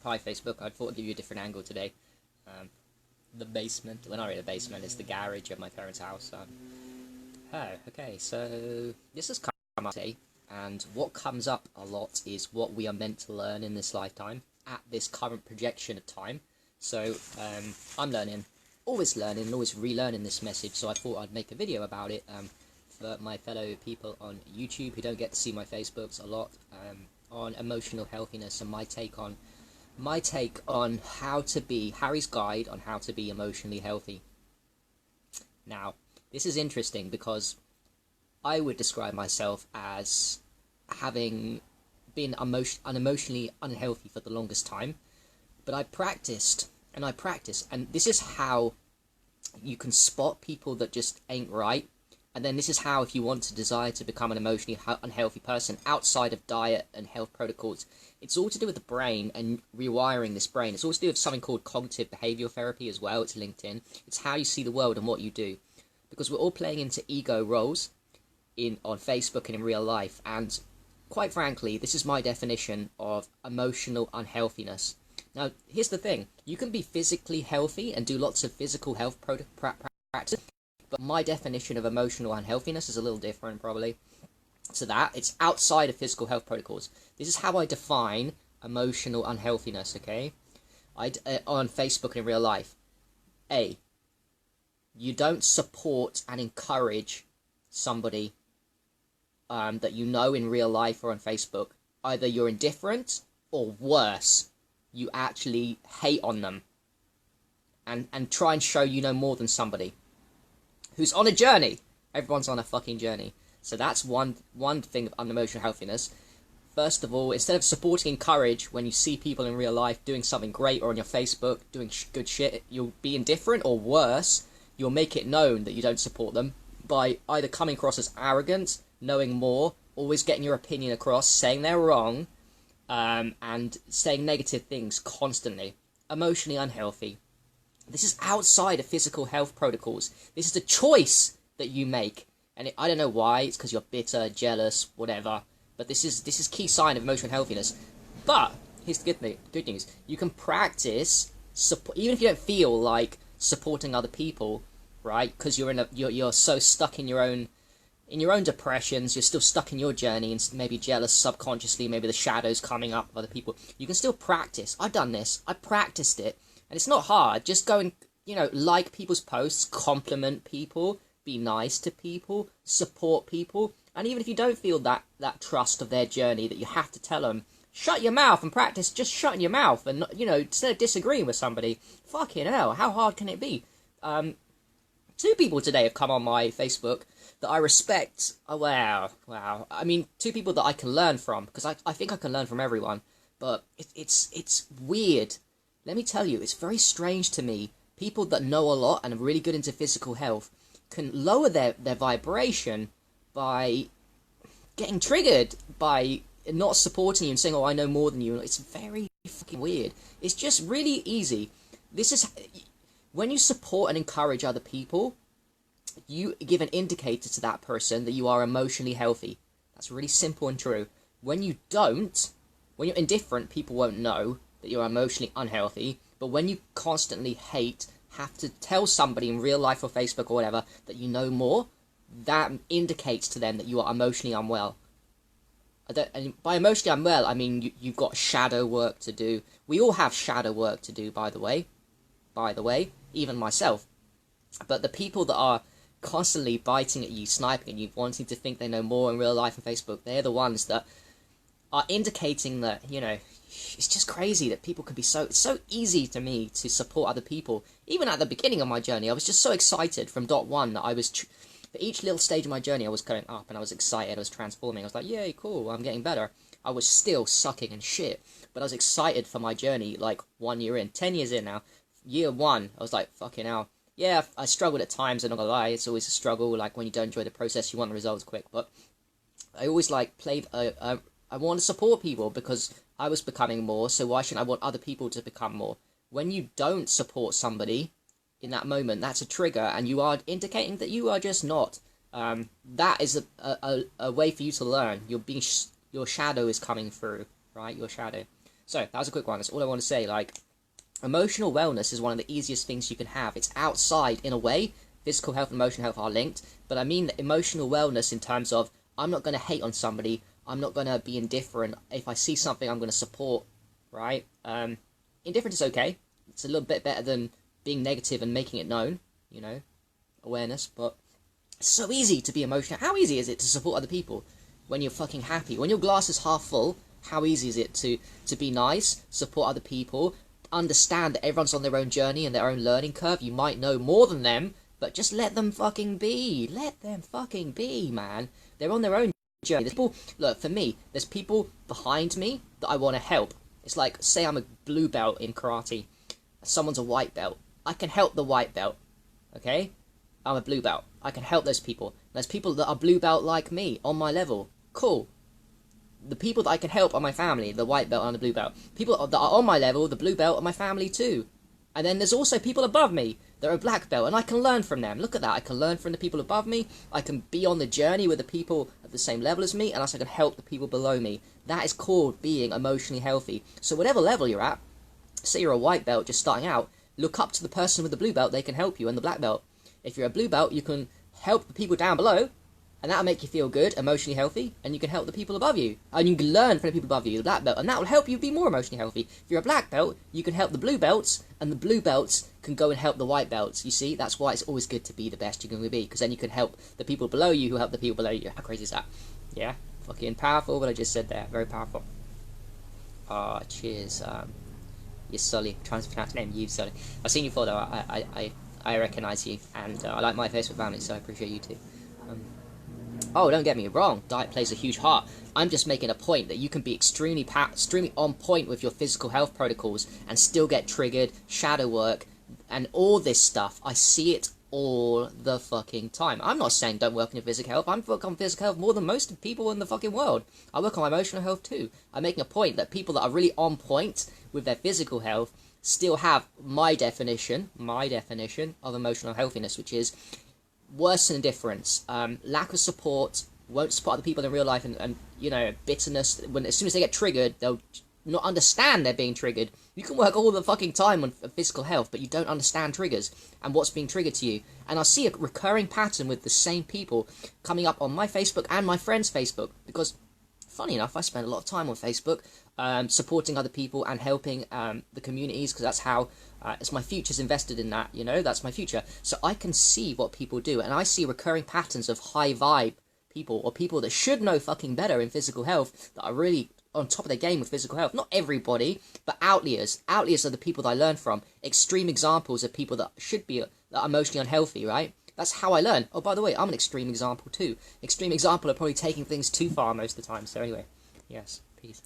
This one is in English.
Hi Facebook, I thought I'd give you a different angle today. The basement, well not really the basement, it's the garage of my parents' house. Okay, so this has come up today, and what comes up a lot is what we are meant to learn in this lifetime, at this current projection of time. So, I'm learning, always learning, and always relearning this message, so I thought I'd make a video about it, for my fellow people on YouTube who don't get to see my Facebooks a lot, on emotional healthiness and my take on how to be, Harry's guide on how to be emotionally healthy. Now, this is interesting because I would describe myself as having been emotionally unhealthy for the longest time, but I practiced, and this is how you can spot people that just ain't right. And then this is how, if you want to desire to become an emotionally unhealthy person outside of diet and health protocols, it's all to do with the brain and rewiring this brain. It's all to do with something called cognitive behavioral therapy as well. It's linked in. It's how you see the world and what you do. Because we're all playing into ego roles on Facebook and in real life. And quite frankly, this is my definition of emotional unhealthiness. Now, here's the thing. You can be physically healthy and do lots of physical health practices. But my definition of emotional unhealthiness is a little different, probably. So that, it's outside of physical health protocols. This is how I define emotional unhealthiness, okay? On Facebook and in real life. A, you don't support and encourage somebody that you know in real life or on Facebook. Either you're indifferent, or worse, you actually hate on them. And try and show you know more than somebody who's on a journey. Everyone's on a fucking journey. So that's one thing of unemotional healthiness. First of all, instead of supporting encourage when you see people in real life doing something great or on your Facebook doing good shit, you'll be indifferent, or worse, you'll make it known that you don't support them by either coming across as arrogant, knowing more, always getting your opinion across, saying they're wrong, and saying negative things constantly. Emotionally unhealthy. This is outside of physical health protocols. This is a choice that you make. And I don't know why. It's because you're bitter, jealous, whatever. But this is key sign of emotional healthiness. But here's the good news. You can practice, even if you don't feel like supporting other people, right? Because you're so stuck in your own depressions. You're still stuck in your journey and maybe jealous subconsciously. Maybe the shadows coming up of other people. You can still practice. I've done this. I practiced it. And it's not hard. Just go and, like people's posts, compliment people, be nice to people, support people. And even if you don't feel that trust of their journey that you have to tell them, shut your mouth and practice just shutting your mouth. And, instead of disagreeing with somebody, fucking hell, how hard can it be? 2 people today have come on my Facebook that I respect. Oh, wow. I mean, 2 people that I can learn from, because I think I can learn from everyone. But it's weird. Let me tell you, it's very strange to me. People that know a lot and are really good into physical health can lower their vibration by getting triggered, by not supporting you and saying, oh, I know more than you. It's very fucking weird. It's just really easy. This is, when you support and encourage other people, you give an indicator to that person that you are emotionally healthy. That's really simple and true. When you don't, when you're indifferent, people won't know that you're emotionally unhealthy. But when you constantly have to tell somebody in real life or Facebook or whatever that you know more, that indicates to them that you are emotionally unwell. And by emotionally unwell, I mean you've got shadow work to do. We all have shadow work to do, by the way, even myself. But the people that are constantly biting at you, sniping at you, wanting to think they know more in real life and Facebook, they're the ones that are indicating that, it's just crazy that people can be it's so easy to me to support other people. Even at the beginning of my journey, I was just so excited from dot one that I was, for each little stage of my journey, I was going up and I was excited, I was transforming. I was like, yay, cool, I'm getting better. I was still sucking and shit, but I was excited for my journey, like 1 year in, 10 years in now. Year 1, I was like, fucking hell. Yeah, I struggled at times, I'm not gonna lie, it's always a struggle, like when you don't enjoy the process, you want the results quick, but I always I want to support people because I was becoming more, so why shouldn't I want other people to become more? When you don't support somebody in that moment, that's a trigger, and you are indicating that you are just not. That is a way for you to learn. Your shadow is coming through, right? Your shadow. So that was a quick one. That's all I want to say. Like, emotional wellness is one of the easiest things you can have. It's outside in a way. Physical health and emotional health are linked, but I mean emotional wellness in terms of I'm not going to hate on somebody. I'm not going to be indifferent. If I see something, I'm going to support. Right? Indifference is okay. It's a little bit better than being negative and making it known. You know, awareness. But it's so easy to be emotional. How easy is it to support other people when you're fucking happy? When your glass is half full, how easy is it to be nice, support other people, understand that everyone's on their own journey and their own learning curve. You might know more than them, but just let them fucking be. Let them fucking be, man. They're on their own journey. There's people, look, for me, there's people behind me that I want to help. It's like, say I'm a blue belt in karate. Someone's a white belt. I can help the white belt. Okay? I'm a blue belt. I can help those people. There's people that are blue belt like me, on my level. Cool. The people that I can help are my family, the white belt and the blue belt. People that are on my level, the blue belt, are my family too. And then there's also people above me that are a black belt, and I can learn from them. Look at that. I can learn from the people above me. I can be on the journey with the people at the same level as me, and also I can help the people below me. That is called being emotionally healthy. So whatever level you're at, say you're a white belt just starting out, look up to the person with the blue belt. They can help you, and the black belt. If you're a blue belt, you can help the people down below, and that'll make you feel good, emotionally healthy, and you can help the people above you. And you can learn from the people above you, the black belt, and that will help you be more emotionally healthy. If you're a black belt, you can help the blue belts, and the blue belts can go and help the white belts. You see, that's why it's always good to be the best you're going to be, because then you can help the people below you who help the people below you. How crazy is that? Yeah? Fucking powerful, what I just said there. Very powerful. Cheers. You're Sully. Trying to pronounce your name. You, Sully. I've seen you before, though. I recognise you, and I like my Facebook family, so I appreciate you too. Oh, don't get me wrong, diet plays a huge part. I'm just making a point that you can be extremely on point with your physical health protocols and still get triggered, shadow work, and all this stuff. I see it all the fucking time. I'm not saying don't work on your physical health. I'm working on physical health more than most people in the fucking world. I work on my emotional health too. I'm making a point that people that are really on point with their physical health still have my definition of emotional healthiness, which is worse than indifference, lack of support, won't support other people in real life, and you know, bitterness. As soon as they get triggered, they'll not understand they're being triggered. You can work all the fucking time on physical health, but you don't understand triggers and what's being triggered to you. And I see a recurring pattern with the same people coming up on my Facebook and my friend's Facebook, because funny enough, I spend a lot of time on Facebook supporting other people and helping the communities, because that's how it's my future's invested in that, you know, that's my future. So I can see what people do, and I see recurring patterns of high vibe people, or people that should know fucking better in physical health, that are really on top of their game with physical health. Not everybody, but outliers. Outliers are the people that I learn from. Extreme examples of people that should be that are emotionally unhealthy, right? That's how I learn. Oh, by the way, I'm an extreme example too. Extreme example of probably taking things too far most of the time. So anyway, yes, peace.